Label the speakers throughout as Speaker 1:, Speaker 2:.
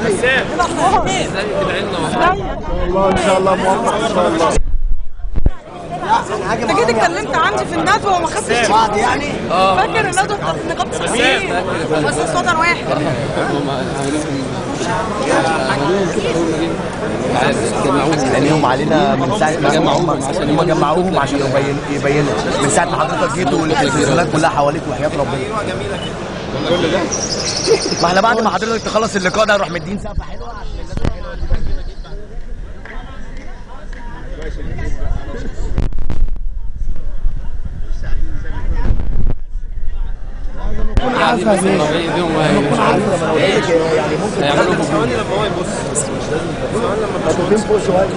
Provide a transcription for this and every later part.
Speaker 1: ازاي تدعي لنا
Speaker 2: والله ان شاء الله موفق ان شاء الله.
Speaker 3: انت جيت اتكلمت عندي في الندوه وما خدتش
Speaker 2: بعد يعني
Speaker 3: فاكر الندوه بتاعت نقابه الصحفيين بس صوتا واحد.
Speaker 2: لانهم علينا من ساعه ما هم جمعوهم عشان يبينوا من ساعه ما حضرتك جيت والتلفزيونات كلها حواليك وحياه ربنا. كل ده ما احنا بعد ما حضرتك تخلص اللقاء ده نروح مدين سقفه حلوه عشان الناس الحلوه دي نكون عارفه يعني ممكن
Speaker 1: هيعملوا ثواني لما هو يبص
Speaker 2: خطوتين فوق شويه.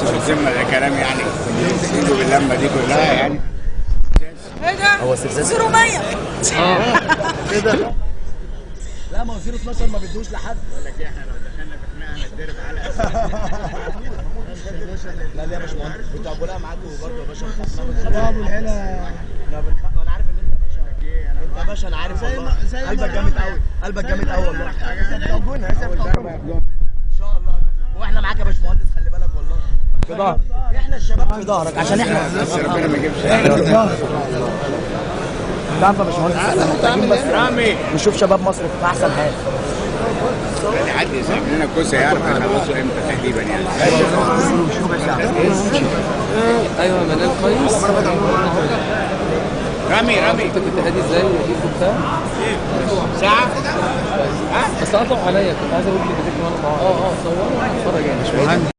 Speaker 4: الذمة ده كلام يعني يجوا باللمة دي كلها يعني.
Speaker 3: ايه ده؟
Speaker 2: هو استفزاز
Speaker 3: 0
Speaker 2: ايه ده؟ لا ما هو 012 ما بيدوش لحد.
Speaker 4: بقول لك ايه، احنا لو دخلنا في خناقة هنتضرب على
Speaker 2: لا لا يا باشمهندس بتوع بولاق معاكم برضه يا باشا. ابو العيله انا عارف ان انت باشا. انت يا باشا انا عارف والله. قلبك جامد قوي، قلبك جامد قوي والله. ان شاء الله. واحنا معاك يا باشمهندس خلي بالك والله. في ظهرك. احنا الشباب في ظهرك عشان احنا
Speaker 4: بس ربنا ما يجيبش.
Speaker 2: في ظهرك. انت عارف يا باشمهندس احنا محتاجين بس نشوف شباب مصر في احسن حال.
Speaker 4: يعني حد يسحب لنا الكوسه يعرف هنخلصه امتى تقريبا يعني.
Speaker 1: ايوه منال كويس.
Speaker 4: رامي
Speaker 1: انت كنت هادي ازاي وبتاع
Speaker 4: ساعه
Speaker 1: بس قطعوا عليا، كنت عايز اقول لك كمان صوروا اتفرج يعني.